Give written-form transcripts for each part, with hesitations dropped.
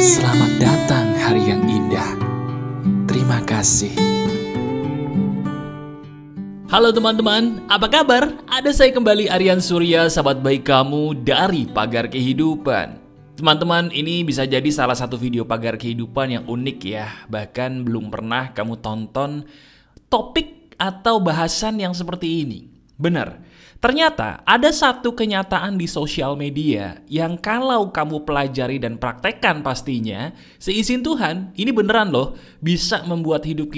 Selamat datang hari yang indah. Terima kasih. Halo teman-teman, apa kabar? Ada saya kembali, Aryan Surya, sahabat baik kamu dari Pagar Kehidupan. Teman-teman, ini bisa jadi salah satu video Pagar Kehidupan yang unik ya. Bahkan belum pernah kamu tonton topik atau bahasan yang seperti ini. Benar, ternyata ada satu kenyataan di sosial media yang kalau kamu pelajari dan praktekkan pastinya, seizin Tuhan, ini beneran loh, bisa membuat hidup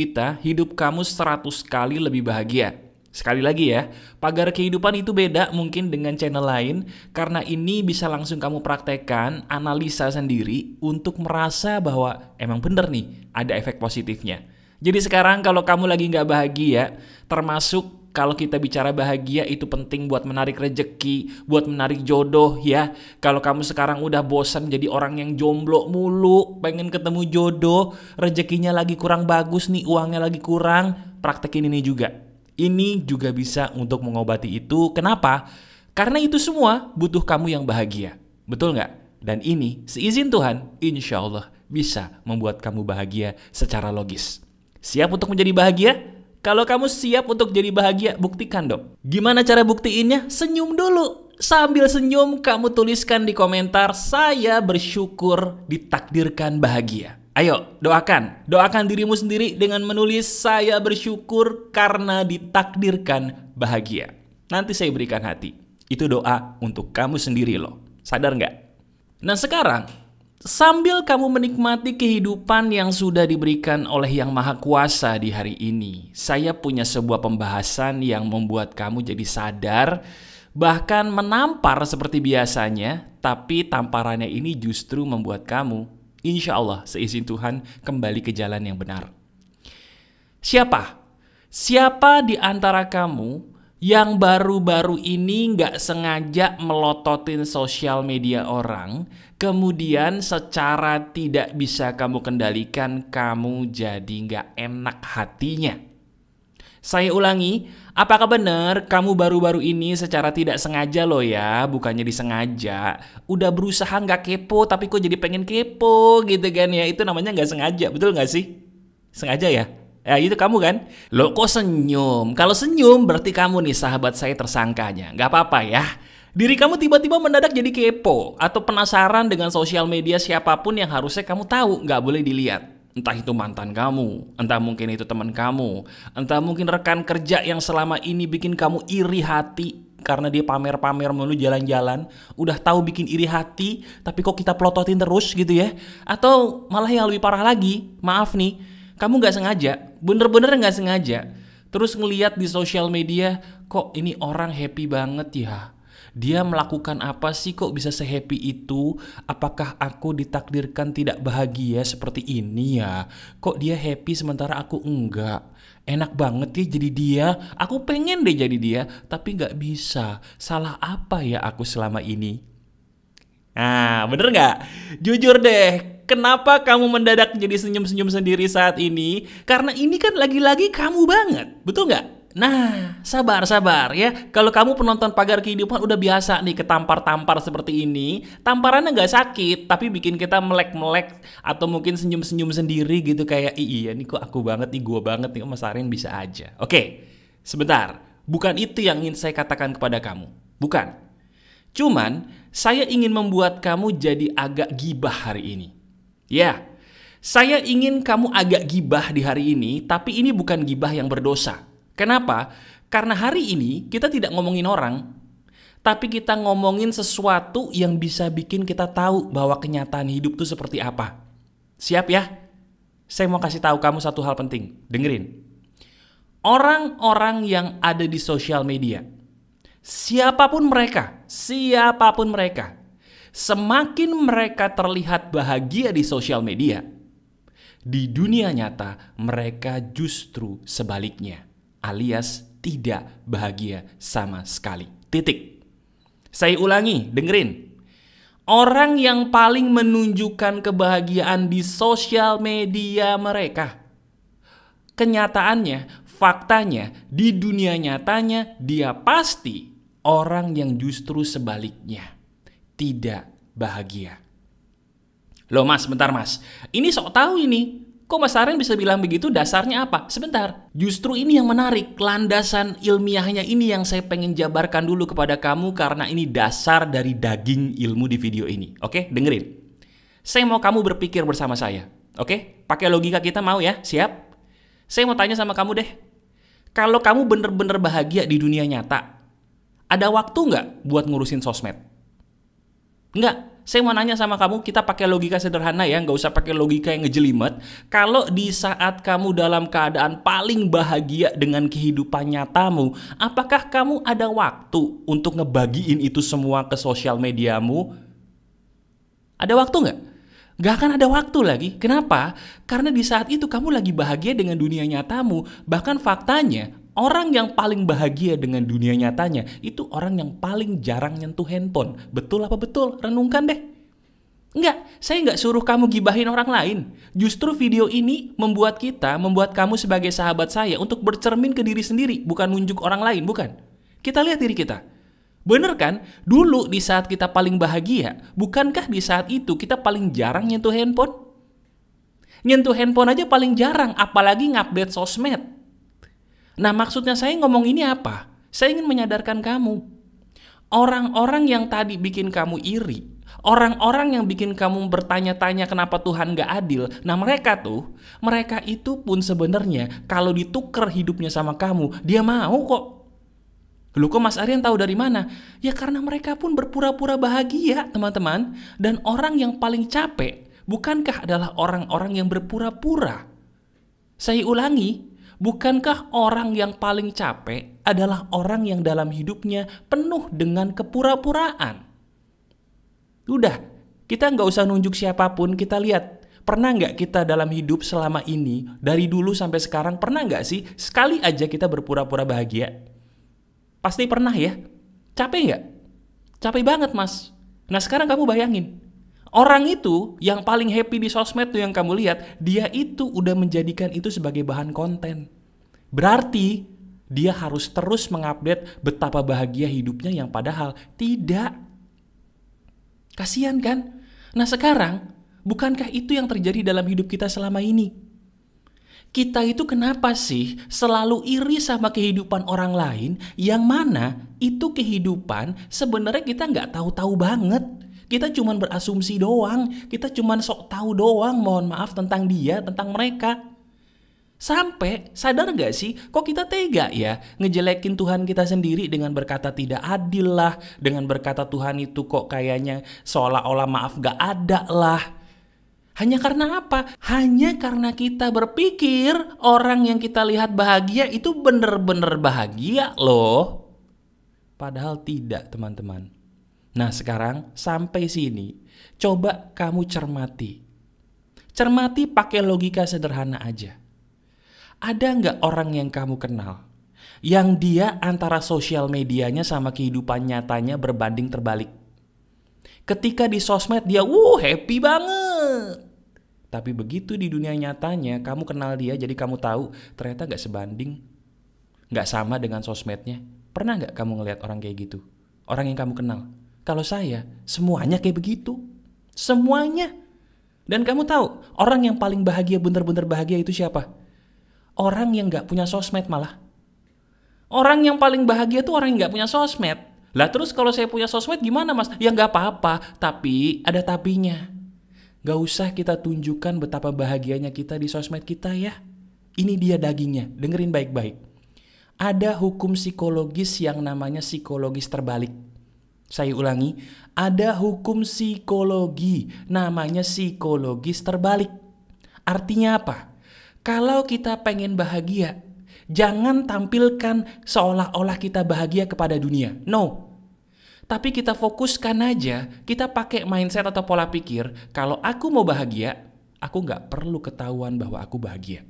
kamu 100 kali lebih bahagia. Sekali lagi ya, Pagar Kehidupan itu beda mungkin dengan channel lain, karena ini bisa langsung kamu praktekkan, analisa sendiri untuk merasa bahwa emang bener nih, ada efek positifnya. Jadi sekarang kalau kamu lagi nggak bahagia, termasuk kalau kita bicara bahagia itu penting buat menarik rejeki, buat menarik jodoh ya. Kalau kamu sekarang udah bosan jadi orang yang jomblo mulu, pengen ketemu jodoh, rezekinya lagi kurang bagus nih, uangnya lagi kurang, praktekin ini juga. Ini juga bisa untuk mengobati itu. Kenapa? Karena itu semua butuh kamu yang bahagia. Betul nggak? Dan ini, seizin Tuhan, insya Allah bisa membuat kamu bahagia secara logis. Siap untuk menjadi bahagia? Kalau kamu siap untuk jadi bahagia, buktikan dong. Gimana cara buktiinnya? Senyum dulu. Sambil senyum, kamu tuliskan di komentar, saya bersyukur ditakdirkan bahagia. Ayo, doakan. Doakan dirimu sendiri dengan menulis, saya bersyukur karena ditakdirkan bahagia. Nanti saya berikan hati. Itu doa untuk kamu sendiri loh. Sadar nggak? Nah sekarang, sambil kamu menikmati kehidupan yang sudah diberikan oleh Yang Maha Kuasa di hari ini, saya punya sebuah pembahasan yang membuat kamu jadi sadar, bahkan menampar seperti biasanya, tapi tamparannya ini justru membuat kamu, insya Allah, seizin Tuhan, kembali ke jalan yang benar. Siapa? Siapa di antara kamu yang baru-baru ini nggak sengaja melototin sosial media orang, kemudian secara tidak bisa kamu kendalikan, kamu jadi nggak enak hatinya? Saya ulangi, apakah benar kamu baru-baru ini secara tidak sengaja loh ya, bukannya disengaja, udah berusaha nggak kepo tapi kok jadi pengen kepo gitu kan ya, itu namanya nggak sengaja, betul nggak sih? Sengaja ya? Ya itu kamu kan? Loh kok senyum? Kalau senyum berarti kamu nih sahabat saya tersangkanya. Gak apa-apa ya. Diri kamu tiba-tiba mendadak jadi kepo atau penasaran dengan sosial media siapapun yang harusnya kamu tahu gak boleh dilihat. Entah itu mantan kamu, entah mungkin itu teman kamu, entah mungkin rekan kerja yang selama ini bikin kamu iri hati karena dia pamer-pamer mulu jalan-jalan, udah tahu bikin iri hati, tapi kok kita pelototin terus gitu ya. Atau malah yang lebih parah lagi, maaf nih, kamu gak sengaja, bener-bener gak sengaja, terus ngeliat di sosial media, kok ini orang happy banget ya. Dia melakukan apa sih kok bisa se-happy itu? Apakah aku ditakdirkan tidak bahagia seperti ini ya? Kok dia happy sementara aku enggak? Enak banget ya jadi dia, aku pengen deh jadi dia, tapi gak bisa. Salah apa ya aku selama ini? Nah, bener gak? Jujur deh, kenapa kamu mendadak jadi senyum-senyum sendiri saat ini? Karena ini kan lagi-lagi kamu banget, betul gak? Nah, sabar ya. Kalau kamu penonton Pagar Kehidupan udah biasa nih ketampar-tampar seperti ini, tamparannya gak sakit, tapi bikin kita melek-melek atau mungkin senyum-senyum sendiri gitu kayak, iya nih kok aku banget nih, gue banget nih, Mas Arin bisa aja. Oke, sebentar. Bukan itu yang ingin saya katakan kepada kamu. Bukan. Cuman, saya ingin membuat kamu jadi agak gibah hari ini. Ya, saya ingin kamu agak gibah di hari ini, tapi ini bukan gibah yang berdosa. Kenapa? Karena hari ini kita tidak ngomongin orang, tapi kita ngomongin sesuatu yang bisa bikin kita tahu bahwa kenyataan hidup itu seperti apa. Siap ya? Saya mau kasih tahu kamu satu hal penting. Dengerin. Orang-orang yang ada di sosial media, siapapun mereka, semakin mereka terlihat bahagia di sosial media, di dunia nyata mereka justru sebaliknya, alias tidak bahagia sama sekali. Titik. Saya ulangi, dengerin. Orang yang paling menunjukkan kebahagiaan di sosial media mereka, kenyataannya, faktanya, di dunia nyatanya dia pasti orang yang justru sebaliknya, tidak bahagia. Loh mas, bentar mas. Ini sok tahu ini. Kok Mas Aryan bisa bilang begitu, dasarnya apa? Sebentar. Justru ini yang menarik. Landasan ilmiahnya ini yang saya pengen jabarkan dulu kepada kamu karena ini dasar dari daging ilmu di video ini. Oke, dengerin. Saya mau kamu berpikir bersama saya. Oke, pakai logika kita mau ya? Siap? Saya mau tanya sama kamu deh. Kalau kamu bener-bener bahagia di dunia nyata, ada waktu nggak buat ngurusin sosmed? Nggak. Saya mau nanya sama kamu, kita pakai logika sederhana ya, nggak usah pakai logika yang ngejelimet. Kalau di saat kamu dalam keadaan paling bahagia dengan kehidupan nyatamu, apakah kamu ada waktu untuk ngebagiin itu semua ke sosial mediamu? Ada waktu nggak? Nggak akan ada waktu lagi. Kenapa? Karena di saat itu kamu lagi bahagia dengan dunia nyatamu. Bahkan faktanya, orang yang paling bahagia dengan dunia nyatanya itu orang yang paling jarang nyentuh handphone. Betul apa betul? Renungkan deh. Enggak, saya nggak suruh kamu gibahin orang lain. Justru video ini membuat kamu sebagai sahabat saya untuk bercermin ke diri sendiri, bukan nunjuk orang lain, bukan. Kita lihat diri kita. Bener kan? Dulu di saat kita paling bahagia, bukankah di saat itu kita paling jarang nyentuh handphone? Nyentuh handphone aja paling jarang, apalagi ngupdate sosmed. Nah, maksudnya saya ngomong ini apa? Saya ingin menyadarkan kamu. Orang-orang yang tadi bikin kamu iri, orang-orang yang bikin kamu bertanya-tanya kenapa Tuhan gak adil, nah mereka itu pun sebenarnya kalau ditukar hidupnya sama kamu, dia mau kok. Loh kok Mas Aryan tahu dari mana? Ya karena mereka pun berpura-pura bahagia, teman-teman. Dan orang yang paling capek, bukankah adalah orang-orang yang berpura-pura? Saya ulangi, bukankah orang yang paling capek adalah orang yang dalam hidupnya penuh dengan kepura-puraan? Udah, kita nggak usah nunjuk siapapun, kita lihat. Pernah nggak kita dalam hidup selama ini, dari dulu sampai sekarang, pernah nggak sih sekali aja kita berpura-pura bahagia? Pasti pernah ya? Capek nggak? Capek banget mas. Nah sekarang kamu bayangin, orang itu yang paling happy di sosmed tuh yang kamu lihat, dia itu udah menjadikan itu sebagai bahan konten. Berarti dia harus terus mengupdate betapa bahagia hidupnya yang padahal tidak. Kasian kan? Nah sekarang, bukankah itu yang terjadi dalam hidup kita selama ini? Kita itu kenapa sih selalu iri sama kehidupan orang lain yang mana itu kehidupan sebenarnya kita nggak tahu-tahu banget. Kita cuman berasumsi doang, kita cuman sok tahu doang, mohon maaf tentang dia, tentang mereka. Sampai sadar gak sih kok kita tega ya ngejelekin Tuhan kita sendiri dengan berkata tidak adil lah, dengan berkata Tuhan itu kok kayaknya seolah-olah maaf gak ada lah. Hanya karena apa? Hanya karena kita berpikir orang yang kita lihat bahagia itu bener-bener bahagia loh. Padahal tidak teman-teman. Nah sekarang sampai sini, coba kamu cermati. Cermati pakai logika sederhana aja. Ada nggak orang yang kamu kenal yang dia antara sosial medianya sama kehidupan nyatanya berbanding terbalik? Ketika di sosmed dia happy banget. Tapi begitu di dunia nyatanya kamu kenal dia, jadi kamu tahu ternyata gak sebanding, gak sama dengan sosmednya. Pernah gak kamu ngelihat orang kayak gitu? Orang yang kamu kenal. Kalau saya, semuanya kayak begitu. Semuanya. Dan kamu tahu orang yang paling bahagia, bener-bener bahagia itu siapa? Orang yang gak punya sosmed malah. Orang yang paling bahagia tuh orang yang gak punya sosmed. Lah terus kalau saya punya sosmed gimana mas? Ya gak apa-apa, tapi ada tapinya. Gak usah kita tunjukkan betapa bahagianya kita di sosmed kita ya. Ini dia dagingnya, dengerin baik-baik. Ada hukum psikologis yang namanya psikologis terbalik. Saya ulangi, ada hukum psikologi namanya psikologis terbalik. Artinya apa? Kalau kita pengen bahagia, jangan tampilkan seolah-olah kita bahagia kepada dunia. No. Tapi kita fokuskan aja, kita pakai mindset atau pola pikir, kalau aku mau bahagia, aku gak perlu ketahuan bahwa aku bahagia.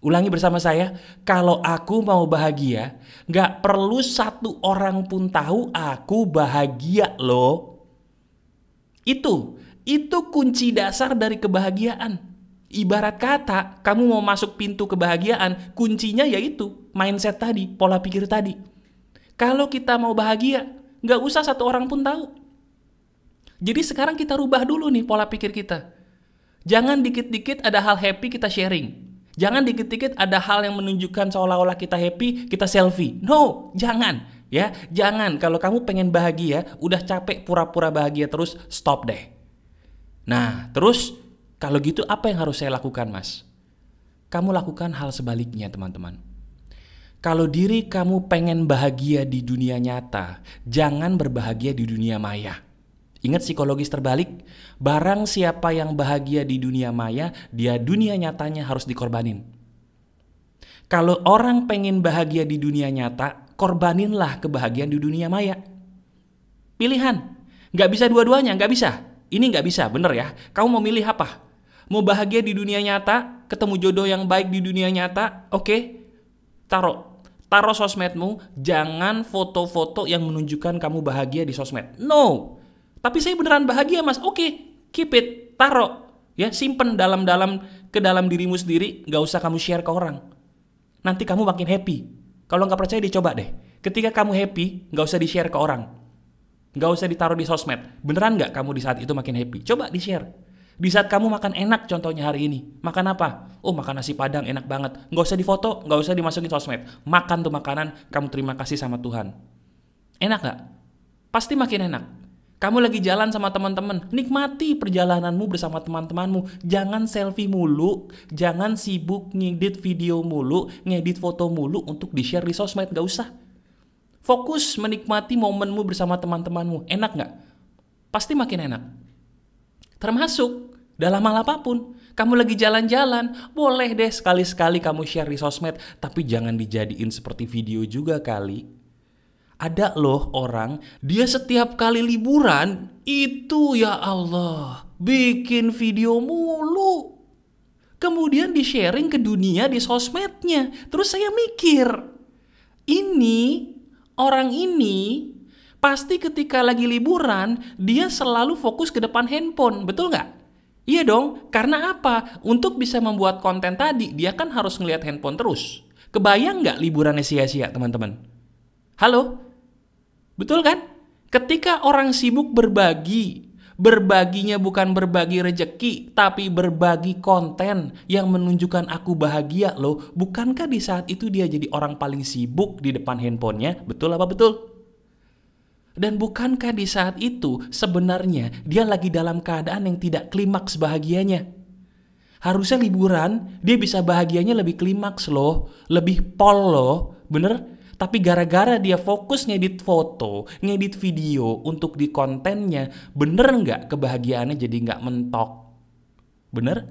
Ulangi bersama saya, kalau aku mau bahagia, gak perlu satu orang pun tahu aku bahagia loh. Itu kunci dasar dari kebahagiaan. Ibarat kata, kamu mau masuk pintu kebahagiaan, kuncinya yaitu mindset tadi, pola pikir tadi. Kalau kita mau bahagia, gak usah satu orang pun tahu. Jadi sekarang kita rubah dulu nih pola pikir kita. Jangan dikit-dikit ada hal happy kita sharing. Jangan dikit-dikit ada hal yang menunjukkan seolah-olah kita happy, kita selfie. No, jangan. Ya, jangan. Kalau kamu pengen bahagia, udah capek pura-pura bahagia terus, stop deh. Nah, terus kalau gitu apa yang harus saya lakukan, Mas? Kamu lakukan hal sebaliknya, teman-teman. Kalau diri kamu pengen bahagia di dunia nyata, jangan berbahagia di dunia maya. Ingat psikologis terbalik, barang siapa yang bahagia di dunia maya, dia dunia nyatanya harus dikorbanin. Kalau orang pengen bahagia di dunia nyata, korbaninlah kebahagiaan di dunia maya. Pilihan, gak bisa dua-duanya, gak bisa. Ini gak bisa, bener ya. Kamu mau milih apa? Mau bahagia di dunia nyata, ketemu jodoh yang baik di dunia nyata, oke, taruh sosmedmu, jangan foto-foto yang menunjukkan kamu bahagia di sosmed. No. Tapi saya beneran bahagia, Mas. Oke, keep it, taruh. Ya, simpen ke dalam dirimu sendiri, gak usah kamu share ke orang. Nanti kamu makin happy. Kalau gak percaya dicoba deh. Ketika kamu happy, gak usah di-share ke orang. Gak usah ditaruh di sosmed. Beneran gak kamu di saat itu makin happy? Coba di-share. Di saat kamu makan enak contohnya hari ini. Makan apa? Oh, makan nasi padang enak banget. Gak usah difoto, gak usah dimasukin sosmed. Makan tuh makanan, kamu terima kasih sama Tuhan. Enak gak? Pasti makin enak. Kamu lagi jalan sama teman-teman, nikmati perjalananmu bersama teman-temanmu. Jangan selfie mulu, jangan sibuk ngedit video mulu, ngedit foto mulu untuk di-share di sosmed, gak usah. Fokus menikmati momenmu bersama teman-temanmu. Enak gak? Pasti makin enak. Termasuk dalam hal apapun. Kamu lagi jalan-jalan, boleh deh sekali-sekali kamu share di sosmed, tapi jangan dijadiin seperti video juga kali. Ada loh orang, dia setiap kali liburan, itu ya Allah, bikin video mulu. Kemudian di-sharing ke dunia di sosmednya. Terus saya mikir, orang ini pasti ketika lagi liburan, dia selalu fokus ke depan handphone, betul nggak? Iya dong, karena apa? Untuk bisa membuat konten tadi, dia kan harus ngelihat handphone terus. Kebayang nggak liburannya sia-sia, teman-teman? Halo? Betul kan? Ketika orang sibuk berbaginya bukan berbagi rejeki, tapi berbagi konten yang menunjukkan aku bahagia loh. Bukankah di saat itu dia jadi orang paling sibuk di depan handphonenya? Betul apa betul? Dan bukankah di saat itu sebenarnya dia lagi dalam keadaan yang tidak klimaks bahagianya? Harusnya liburan dia bisa bahagianya lebih klimaks loh, lebih pol loh, bener? Tapi gara-gara dia fokus ngedit foto, ngedit video untuk di kontennya, bener nggak kebahagiaannya jadi nggak mentok? Bener?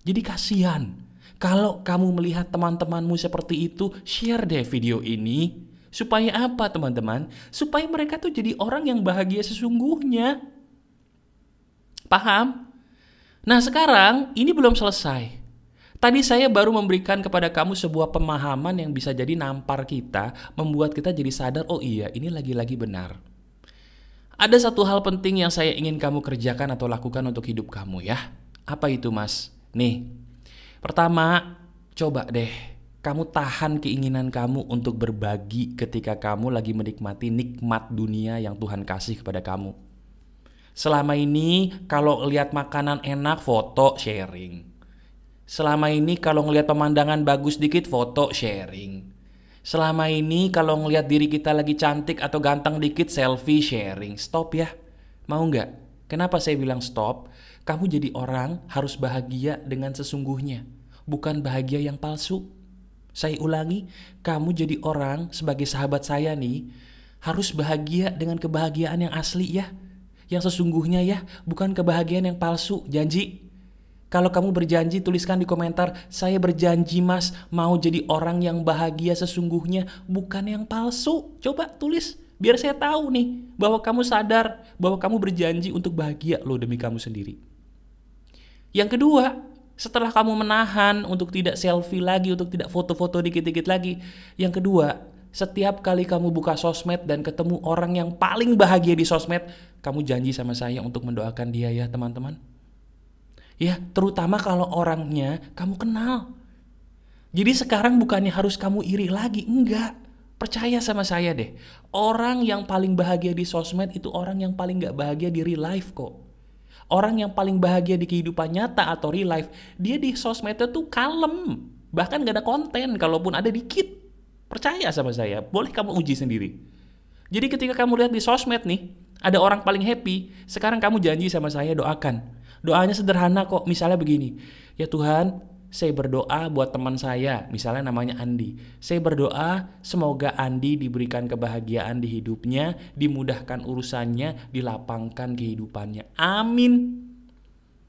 Jadi kasihan. Kalau kamu melihat teman-temanmu seperti itu, share deh video ini. Supaya apa teman-teman? Supaya mereka tuh jadi orang yang bahagia sesungguhnya. Paham? Nah sekarang ini belum selesai. Tadi saya baru memberikan kepada kamu sebuah pemahaman yang bisa jadi nampar kita, membuat kita jadi sadar, oh iya ini lagi-lagi benar. Ada satu hal penting yang saya ingin kamu kerjakan atau lakukan untuk hidup kamu ya. Apa itu Mas? Nih, pertama coba deh kamu tahan keinginan kamu untuk berbagi ketika kamu lagi menikmati nikmat dunia yang Tuhan kasih kepada kamu. Selama ini kalau lihat makanan enak foto sharing. Selama ini kalau ngelihat pemandangan bagus dikit foto sharing. Selama ini kalau ngelihat diri kita lagi cantik atau ganteng dikit selfie sharing. Stop ya. Mau nggak? Kenapa saya bilang stop? Kamu jadi orang harus bahagia dengan sesungguhnya, bukan bahagia yang palsu. Saya ulangi, kamu jadi orang sebagai sahabat saya nih harus bahagia dengan kebahagiaan yang asli ya, yang sesungguhnya ya, bukan kebahagiaan yang palsu. Janji. Kalau kamu berjanji, tuliskan di komentar, saya berjanji Mas mau jadi orang yang bahagia sesungguhnya, bukan yang palsu. Coba tulis, biar saya tahu nih bahwa kamu sadar, bahwa kamu berjanji untuk bahagia loh demi kamu sendiri. Yang kedua, setelah kamu menahan untuk tidak selfie lagi, untuk tidak foto-foto dikit-dikit lagi. Yang kedua, setiap kali kamu buka sosmed dan ketemu orang yang paling bahagia di sosmed, kamu janji sama saya untuk mendoakan dia ya teman-teman. Ya, terutama kalau orangnya kamu kenal. Jadi sekarang bukannya harus kamu iri lagi, enggak. Percaya sama saya deh, orang yang paling bahagia di sosmed itu orang yang paling gak bahagia di real life kok. Orang yang paling bahagia di kehidupan nyata atau real life, dia di sosmednya tuh kalem. Bahkan gak ada konten, kalaupun ada dikit. Percaya sama saya, boleh kamu uji sendiri. Jadi ketika kamu lihat di sosmed nih, ada orang paling happy, sekarang kamu janji sama saya doakan. Doanya sederhana kok, misalnya begini, ya Tuhan, saya berdoa buat teman saya, misalnya namanya Andi. Saya berdoa semoga Andi diberikan kebahagiaan di hidupnya, dimudahkan urusannya, dilapangkan kehidupannya. Amin.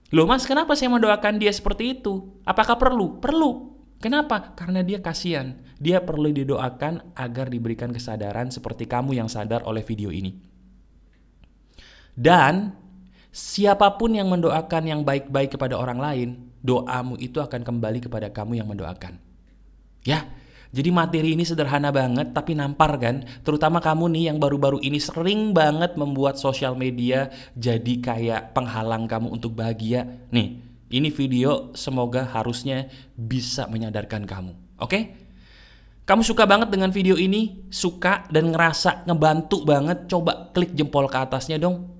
Loh mas, kenapa saya mendoakan dia seperti itu? Apakah perlu? Perlu. Kenapa? Karena dia kasihan. Dia perlu didoakan agar diberikan kesadaran seperti kamu yang sadar oleh video ini. Dan siapapun yang mendoakan yang baik-baik kepada orang lain, doamu itu akan kembali kepada kamu yang mendoakan. Ya, jadi materi ini sederhana banget tapi nampar kan? Terutama kamu nih yang baru-baru ini sering banget membuat sosial media jadi kayak penghalang kamu untuk bahagia. Nih, ini video semoga harusnya bisa menyadarkan kamu. Oke? Kamu suka banget dengan video ini? Suka dan ngerasa ngebantu banget? Coba klik jempol ke atasnya dong.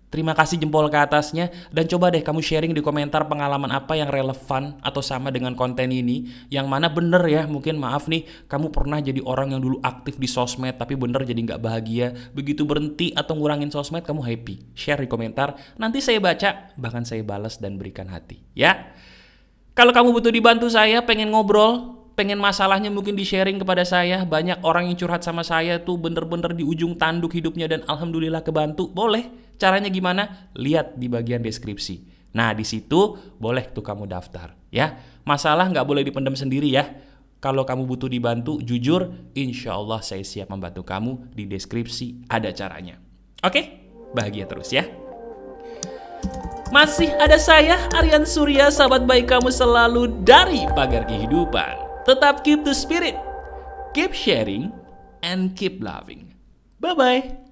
Terima kasih jempol ke atasnya, dan coba deh kamu sharing di komentar pengalaman apa yang relevan atau sama dengan konten ini. Yang mana bener ya, mungkin maaf nih, kamu pernah jadi orang yang dulu aktif di sosmed tapi bener jadi nggak bahagia. Begitu berhenti atau ngurangin sosmed kamu happy. Share di komentar, nanti saya baca, bahkan saya balas dan berikan hati. Ya, kalau kamu butuh dibantu saya, pengen ngobrol, pengen masalahnya mungkin di-sharing kepada saya. Banyak orang yang curhat sama saya tuh bener-bener di ujung tanduk hidupnya dan alhamdulillah kebantu. Boleh. Caranya gimana? Lihat di bagian deskripsi. Nah, di situ boleh tuh kamu daftar. Ya, masalah nggak boleh dipendam sendiri ya. Kalau kamu butuh dibantu, jujur, insya Allah saya siap membantu kamu. Di deskripsi ada caranya. Oke? Bahagia terus ya. Masih ada saya, Aryan Surya, sahabat baik kamu selalu dari Pagar Kehidupan. Tetap keep the spirit, keep sharing, and keep loving. Bye-bye.